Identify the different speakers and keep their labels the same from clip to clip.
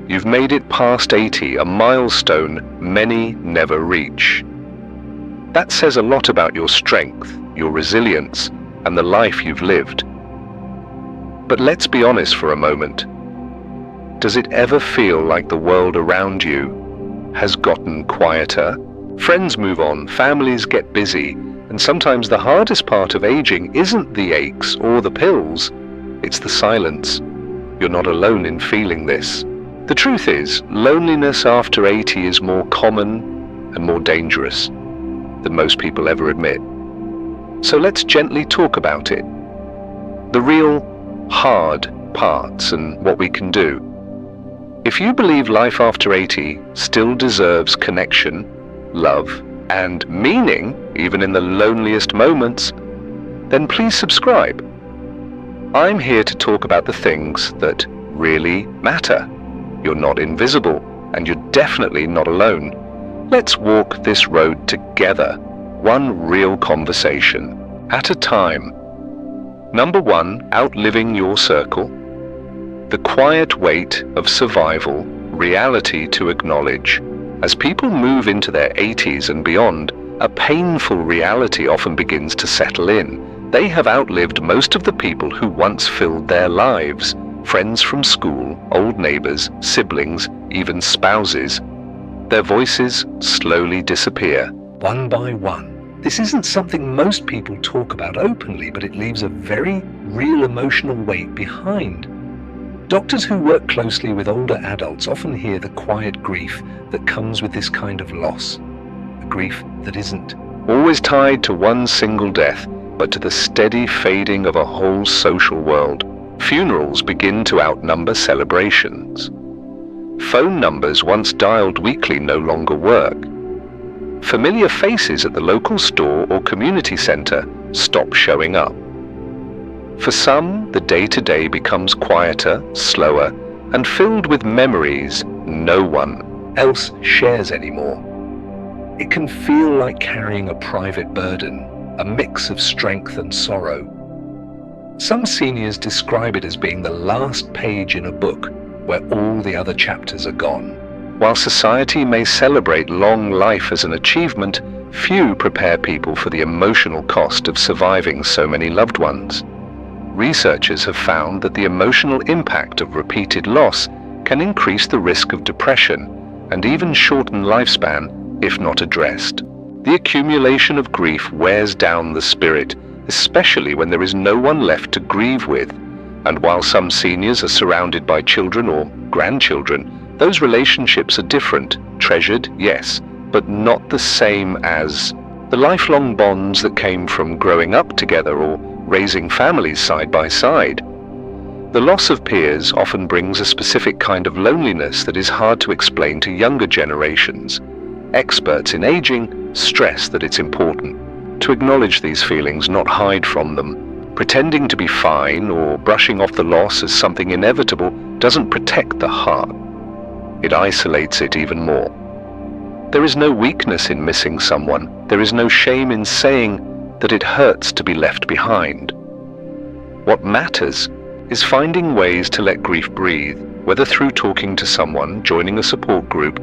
Speaker 1: You've made it past 80, a milestone many never reach. That says a lot about your strength, your resilience, and the life you've lived. But let's be honest for a moment. Does it ever feel like the world around you has gotten quieter? Friends move on, families get busy, and sometimes the hardest part of aging isn't the aches or the pills, it's the silence. You're not alone in feeling this. The truth is, loneliness after 80 is more common and more dangerous than most people ever admit. So let's gently talk about it. The real hard parts and what we can do. If you believe life after 80 still deserves connection, love, and meaning, even in the loneliest moments, then please subscribe. I'm here to talk about the things that really matter. You're not invisible, and you're definitely not alone. Let's walk this road together, one real conversation at a time. Number 1, outliving your circle. The quiet weight of survival, reality to acknowledge. As people move into their 80s and beyond, a painful reality often begins to settle in. They have outlived most of the people who once filled their lives. Friends from school, old neighbors, siblings, even spouses. Their voices slowly disappear, one by one. This isn't something most people talk about openly, but it leaves a very real emotional weight behind. Doctors who work closely with older adults often hear the quiet grief that comes with this kind of loss. A grief that isn't always tied to one single death, but to the steady fading of a whole social world. Funerals begin to outnumber celebrations. Phone numbers once dialed weekly no longer work. Familiar faces at the local store or community center stop showing up. For some, the day-to-day becomes quieter, slower, and filled with memories no one else shares anymore. It can feel like carrying a private burden, a mix of strength and sorrow. Some seniors describe it as being the last page in a book where all the other chapters are gone. While society may celebrate long life as an achievement, few prepare people for the emotional cost of surviving so many loved ones. Researchers have found that the emotional impact of repeated loss can increase the risk of depression and even shorten lifespan if not addressed. The accumulation of grief wears down the spirit, especially when there is no one left to grieve with. And while some seniors are surrounded by children or grandchildren, those relationships are different, treasured, yes, but not the same as the lifelong bonds that came from growing up together or raising families side by side. The loss of peers often brings a specific kind of loneliness that is hard to explain to younger generations. Experts in aging stress that it's important to acknowledge these feelings, not hide from them. Pretending to be fine or brushing off the loss as something inevitable doesn't protect the heart. It isolates it even more. There is no weakness in missing someone. There is no shame in saying that it hurts to be left behind. What matters is finding ways to let grief breathe, whether through talking to someone, joining a support group,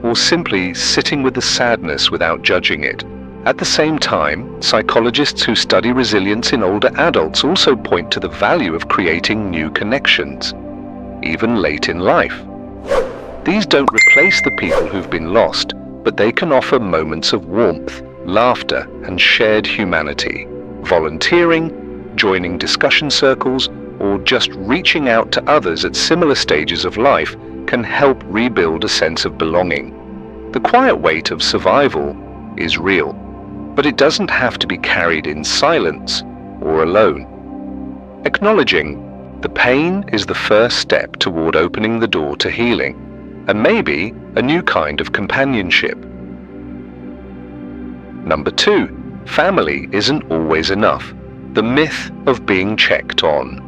Speaker 1: or simply sitting with the sadness without judging it. At the same time, psychologists who study resilience in older adults also point to the value of creating new connections, even late in life. These don't replace the people who've been lost, but they can offer moments of warmth, laughter, and shared humanity. Volunteering, joining discussion circles, or just reaching out to others at similar stages of life can help rebuild a sense of belonging. The quiet weight of survival is real, but it doesn't have to be carried in silence or alone. Acknowledging the pain is the first step toward opening the door to healing, and maybe a new kind of companionship. Number 2, family isn't always enough. The myth of being checked on.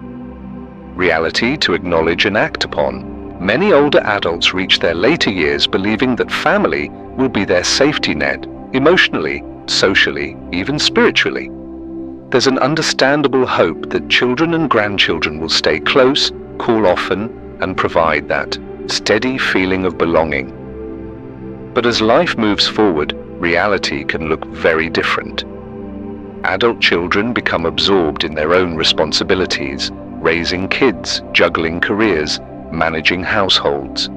Speaker 1: Reality to acknowledge and act upon. Many older adults reach their later years believing that family will be their safety net, emotionally, socially, even spiritually. There's an understandable hope that children and grandchildren will stay close, call often, and provide that steady feeling of belonging. But as life moves forward, reality can look very different. Adult children become absorbed in their own responsibilities, raising kids, juggling careers, managing households.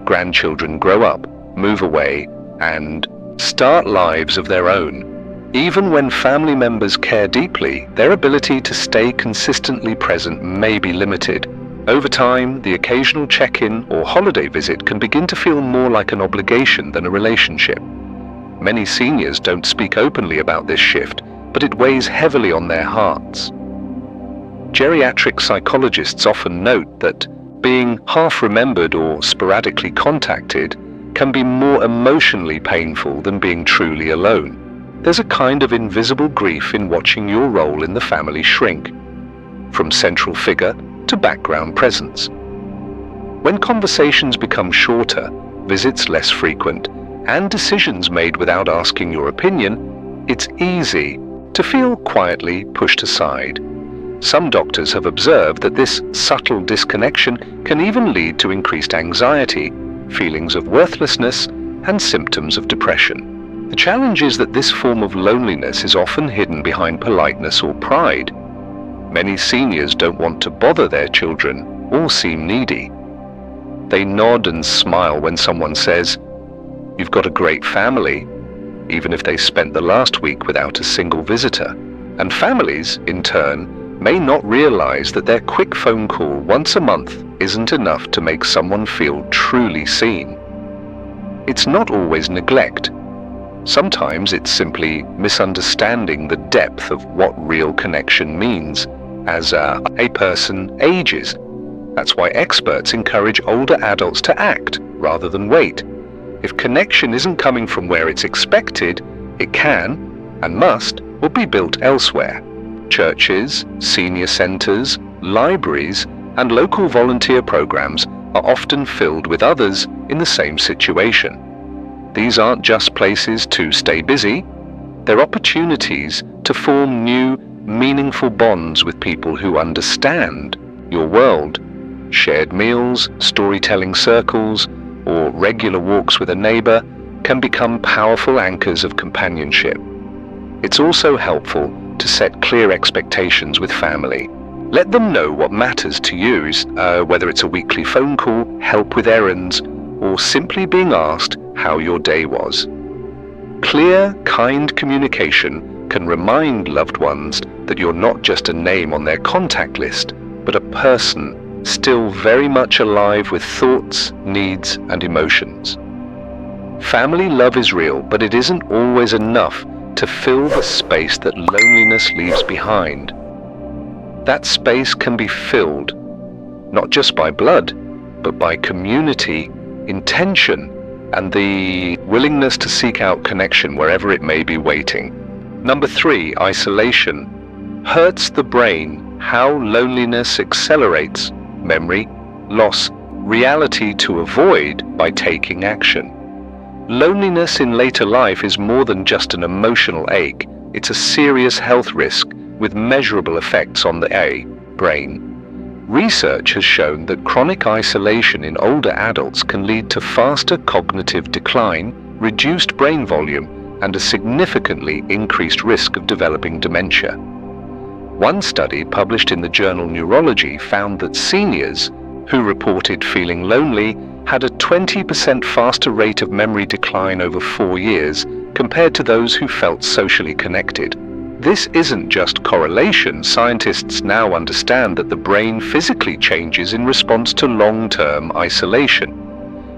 Speaker 1: Grandchildren grow up, move away, and start lives of their own. Even when family members care deeply, their ability to stay consistently present may be limited. Over time, the occasional check-in or holiday visit can begin to feel more like an obligation than a relationship. Many seniors don't speak openly about this shift, but it weighs heavily on their hearts. Geriatric psychologists often note that being half-remembered or sporadically contacted can be more emotionally painful than being truly alone. There's a kind of invisible grief in watching your role in the family shrink, from central figure to background presence. When conversations become shorter, visits less frequent, and decisions made without asking your opinion, it's easy to feel quietly pushed aside. Some doctors have observed that this subtle disconnection can even lead to increased anxiety, feelings of worthlessness, and symptoms of depression. The challenge is that this form of loneliness is often hidden behind politeness or pride. Many seniors don't want to bother their children or seem needy. They nod and smile when someone says, "You've got a great family," even if they spent the last week without a single visitor. And families, in turn, may not realize that their quick phone call once a month isn't enough to make someone feel truly seen. It's not always neglect. Sometimes it's simply misunderstanding the depth of what real connection means as a person ages. That's why experts encourage older adults to act rather than wait. If connection isn't coming from where it's expected, it can and must or be built elsewhere. Churches, senior centers, libraries, and local volunteer programs are often filled with others in the same situation. These aren't just places to stay busy, they're opportunities to form new, meaningful bonds with people who understand your world. Shared meals, storytelling circles, or regular walks with a neighbor can become powerful anchors of companionship. It's also helpful to set clear expectations with family. Let them know what matters to you, whether it's a weekly phone call, help with errands, or simply being asked how your day was. Clear, kind communication can remind loved ones that you're not just a name on their contact list, but a person still very much alive with thoughts, needs, and emotions. Family love is real, but it isn't always enough to fill the space that loneliness leaves behind. That space can be filled, not just by blood, but by community, intention, and the willingness to seek out connection wherever it may be waiting. Number 3, isolation. Hurts the brain. How loneliness accelerates memory, loss, reality to avoid by taking action. Loneliness in later life is more than just an emotional ache. It's a serious health risk with measurable effects on the brain. Research has shown that chronic isolation in older adults can lead to faster cognitive decline, reduced brain volume, and a significantly increased risk of developing dementia. One study published in the journal Neurology found that seniors who reported feeling lonely had a 20% faster rate of memory decline over 4 years compared to those who felt socially connected. This isn't just correlation. Scientists now understand that the brain physically changes in response to long-term isolation.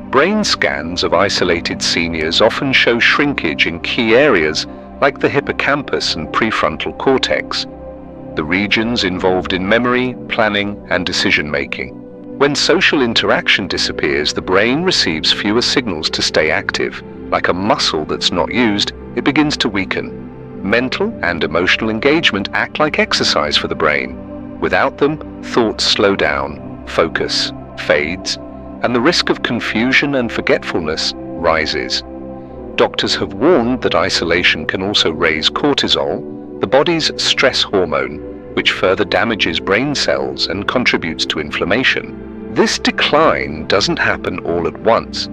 Speaker 1: Brain scans of isolated seniors often show shrinkage in key areas like the hippocampus and prefrontal cortex, the regions involved in memory, planning, and decision-making. When social interaction disappears, the brain receives fewer signals to stay active. Like a muscle that's not used, it begins to weaken. Mental and emotional engagement act like exercise for the brain. Without them, thoughts slow down, focus fades, and the risk of confusion and forgetfulness rises. Doctors have warned that isolation can also raise cortisol, the body's stress hormone, which further damages brain cells and contributes to inflammation. This decline doesn't happen all at once.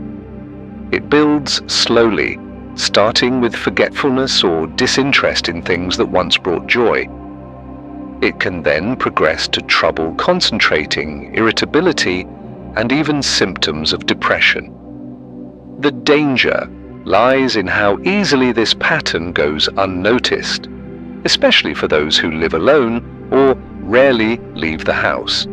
Speaker 1: It builds slowly, starting with forgetfulness or disinterest in things that once brought joy. It can then progress to trouble concentrating, irritability, and even symptoms of depression. The danger lies in how easily this pattern goes unnoticed, especially for those who live alone or rarely leave the house.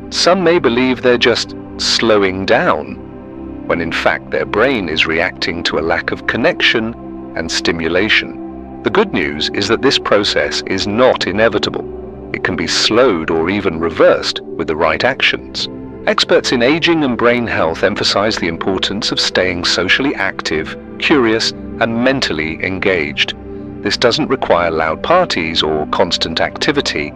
Speaker 1: Some may believe they're just slowing down, when in fact their brain is reacting to a lack of connection and stimulation. The good news is that this process is not inevitable. It can be slowed or even reversed with the right actions. Experts in aging and brain health emphasize the importance of staying socially active, curious, and mentally engaged. This doesn't require loud parties or constant activity.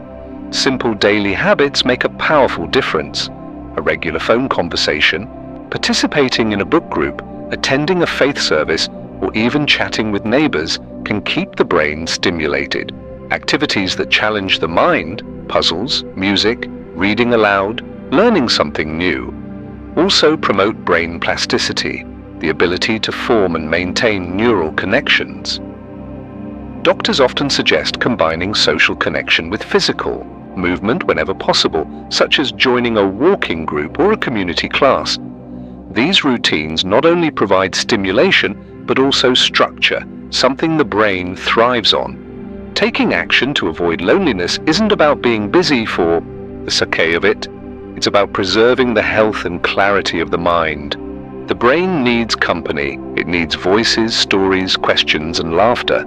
Speaker 1: Simple daily habits make a powerful difference. A regular phone conversation, participating in a book group, attending a faith service, or even chatting with neighbors can keep the brain stimulated. Activities that challenge the mind, puzzles, music, reading aloud, learning something new, also promote brain plasticity, the ability to form and maintain neural connections. Doctors often suggest combining social connection with physical movement whenever possible, such as joining a walking group or a community class. These routines not only provide stimulation, but also structure, something the brain thrives on. Taking action to avoid loneliness isn't about being busy for the sake of it. It's about preserving the health and clarity of the mind. The brain needs company. It needs voices, stories, questions, and laughter.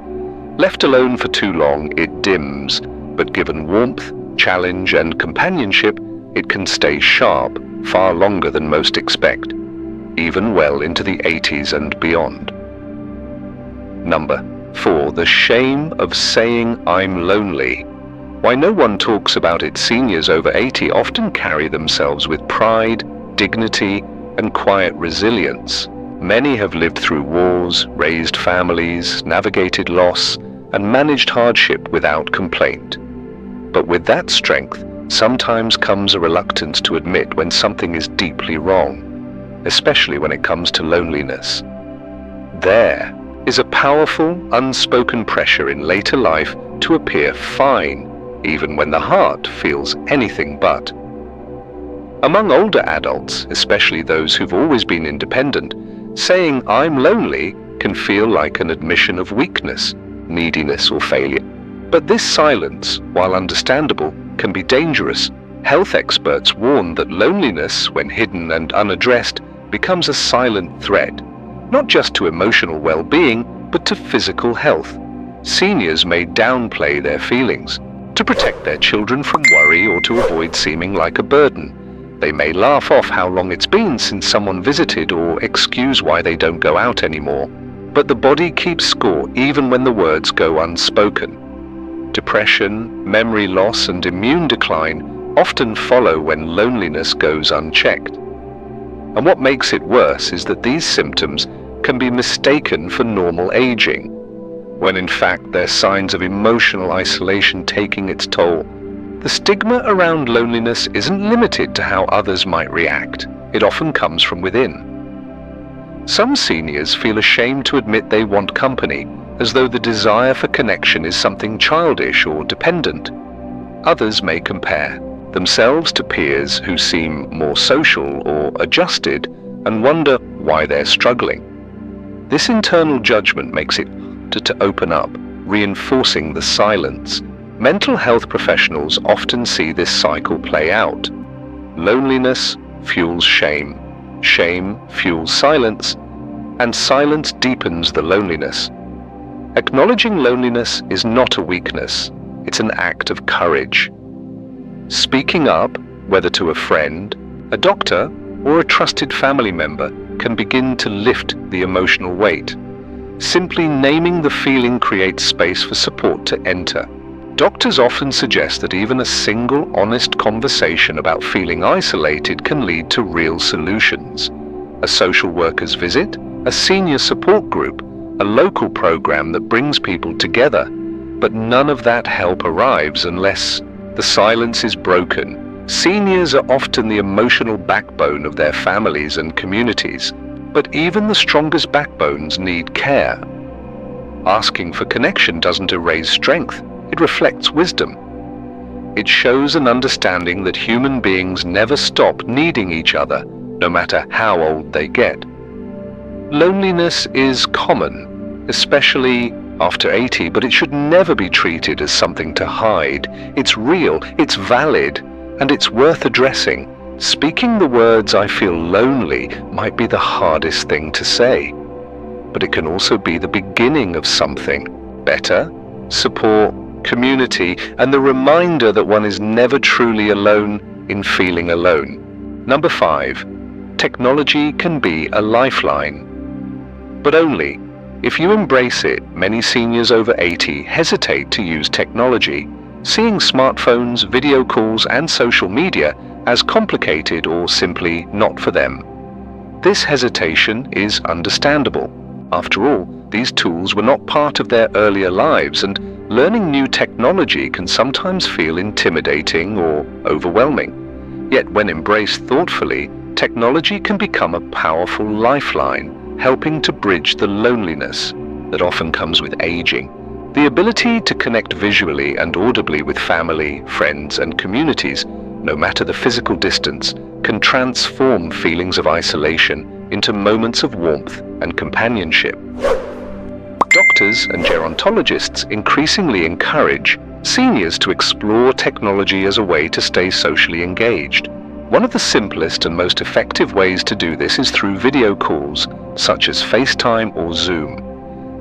Speaker 1: Left alone for too long, it dims, but given warmth, challenge, and companionship, it can stay sharp far longer than most expect, even well into the 80s and beyond. Number 4. The shame of saying I'm lonely. Why no one talks about it. Seniors over 80 often carry themselves with pride, dignity, and quiet resilience. Many have lived through wars, raised families, navigated loss, and managed hardship without complaint. But with that strength, sometimes comes a reluctance to admit when something is deeply wrong, especially when it comes to loneliness. There is a powerful, unspoken pressure in later life to appear fine, even when the heart feels anything but. Among older adults, especially those who've always been independent, saying I'm lonely can feel like an admission of weakness, neediness, or failure. But this silence, while understandable, can be dangerous. Health experts warn that loneliness, when hidden and unaddressed, becomes a silent threat, not just to emotional well-being, but to physical health. Seniors may downplay their feelings to protect their children from worry or to avoid seeming like a burden. They may laugh off how long it's been since someone visited or excuse why they don't go out anymore. But the body keeps score even when the words go unspoken. Depression, memory loss, and immune decline often follow when loneliness goes unchecked. And what makes it worse is that these symptoms can be mistaken for normal aging, when in fact they're signs of emotional isolation taking its toll. The stigma around loneliness isn't limited to how others might react. It often comes from within. Some seniors feel ashamed to admit they want company, as though the desire for connection is something childish or dependent. Others may compare themselves to peers who seem more social or adjusted and wonder why they're struggling. This internal judgment makes it harder to open up, reinforcing the silence. Mental health professionals often see this cycle play out. Loneliness fuels shame, shame fuels silence, and silence deepens the loneliness. Acknowledging loneliness is not a weakness, it's an act of courage. Speaking up, whether to a friend, a doctor, or a trusted family member, can begin to lift the emotional weight. Simply naming the feeling creates space for support to enter. Doctors often suggest that even a single honest conversation about feeling isolated can lead to real solutions. A social worker's visit, a senior support group, a local program that brings people together. But none of that help arrives unless the silence is broken, Seniors are often the emotional backbone of their families and communities, but even the strongest backbones need care. Asking for connection doesn't erase strength, it reflects wisdom. It shows an understanding that human beings never stop needing each other, no matter how old they get. Loneliness is common, especially after 80, but it should never be treated as something to hide. It's real, it's valid, and it's worth addressing. Speaking the words "I feel lonely" might be the hardest thing to say, but it can also be the beginning of something better: support, community, and the reminder that one is never truly alone in feeling alone. Number 5, technology can be a lifeline, but only if you embrace it. Many seniors over 80 hesitate to use technology, seeing smartphones, video calls, and social media as complicated or simply not for them. This hesitation is understandable. After all, these tools were not part of their earlier lives, and learning new technology can sometimes feel intimidating or overwhelming. Yet when embraced thoughtfully, technology can become a powerful lifeline, helping to bridge the loneliness that often comes with aging. The ability to connect visually and audibly with family, friends, and communities, no matter the physical distance, can transform feelings of isolation into moments of warmth and companionship. Doctors and gerontologists increasingly encourage seniors to explore technology as a way to stay socially engaged. One of the simplest and most effective ways to do this is through video calls, such as FaceTime or Zoom.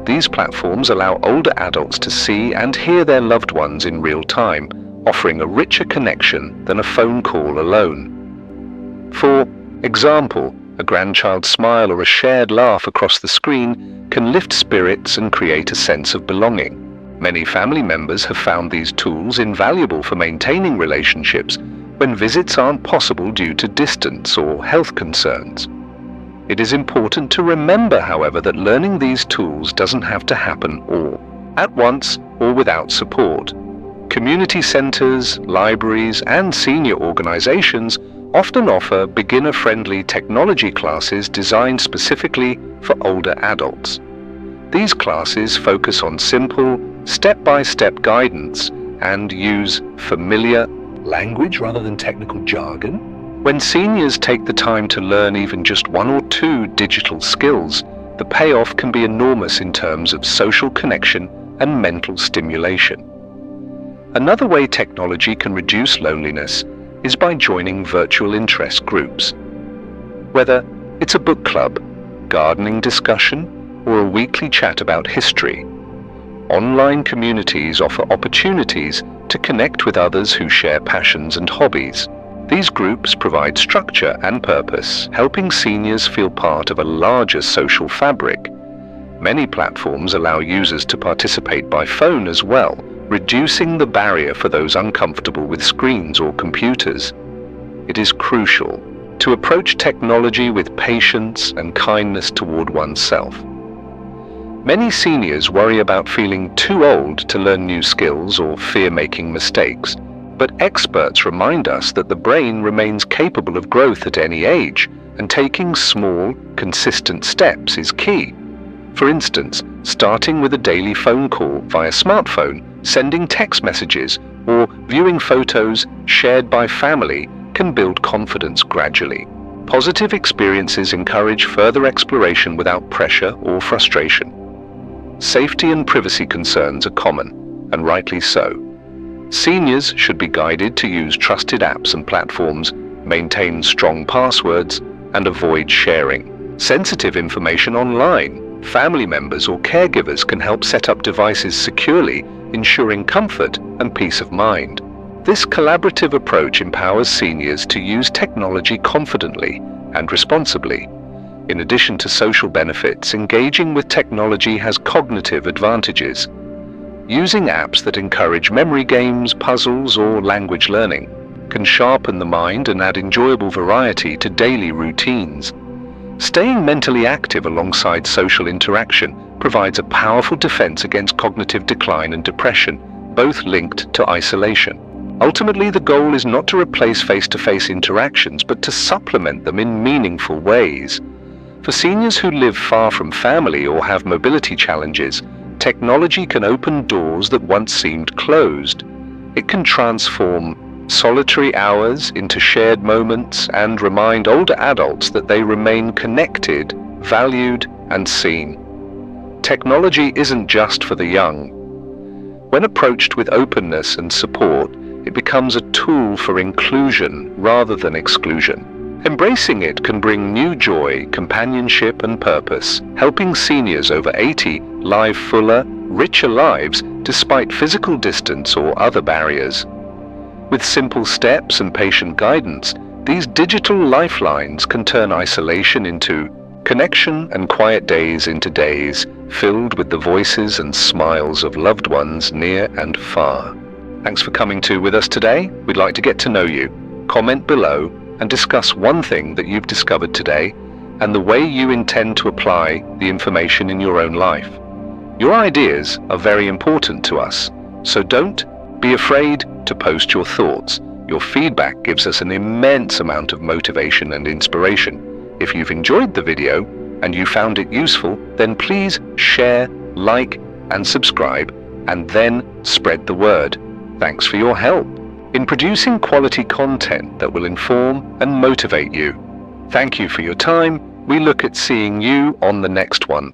Speaker 1: These platforms allow older adults to see and hear their loved ones in real time, offering a richer connection than a phone call alone. For example, a grandchild's smile or a shared laugh across the screen can lift spirits and create a sense of belonging. Many family members have found these tools invaluable for maintaining relationships when visits aren't possible due to distance or health concerns. It is important to remember, however, that learning these tools doesn't have to happen all at once or without support. Community centers, libraries, and senior organizations often offer beginner-friendly technology classes designed specifically for older adults. These classes focus on simple, step-by-step guidance and use familiar language rather than technical jargon. When seniors take the time to learn even just 1 or 2 digital skills, the payoff can be enormous in terms of social connection and mental stimulation. Another way technology can reduce loneliness is by joining virtual interest groups. Whether it's a book club, gardening discussion, or a weekly chat about history, online communities offer opportunities to connect with others who share passions and hobbies. These groups provide structure and purpose, helping seniors feel part of a larger social fabric. Many platforms allow users to participate by phone as well, reducing the barrier for those uncomfortable with screens or computers. It is crucial to approach technology with patience and kindness toward oneself. Many seniors worry about feeling too old to learn new skills or fear making mistakes, but experts remind us that the brain remains capable of growth at any age, and taking small, consistent steps is key. For instance, starting with a daily phone call via smartphone, sending text messages, or viewing photos shared by family can build confidence gradually. Positive experiences encourage further exploration without pressure or frustration. Safety and privacy concerns are common, and rightly so. Seniors should be guided to use trusted apps and platforms, maintain strong passwords, and avoid sharing sensitive information online. Family members or caregivers can help set up devices securely, ensuring comfort and peace of mind. This collaborative approach empowers seniors to use technology confidently and responsibly. In addition to social benefits, engaging with technology has cognitive advantages. Using apps that encourage memory games, puzzles, or language learning can sharpen the mind and add enjoyable variety to daily routines. Staying mentally active alongside social interaction provides a powerful defense against cognitive decline and depression, both linked to isolation. Ultimately, the goal is not to replace face-to-face interactions, but to supplement them in meaningful ways. For seniors who live far from family or have mobility challenges, technology can open doors that once seemed closed. It can transform solitary hours into shared moments and remind older adults that they remain connected, valued, and seen. Technology isn't just for the young. When approached with openness and support, it becomes a tool for inclusion rather than exclusion. Embracing it can bring new joy, companionship, and purpose, helping seniors over 80 live fuller, richer lives despite physical distance or other barriers. With simple steps and patient guidance, these digital lifelines can turn isolation into connection and quiet days into days filled with the voices and smiles of loved ones near and far. Thanks for coming with us today. We'd like to get to know you. Comment below and discuss one thing that you've discovered today and the way you intend to apply the information in your own life. Your ideas are very important to us, so don't be afraid to post your thoughts. Your feedback gives us an immense amount of motivation and inspiration. If you've enjoyed the video and you found it useful, then please share, like, and subscribe, and then spread the word. Thanks for your help in producing quality content that will inform and motivate you. Thank you for your time. We look at seeing you on the next one.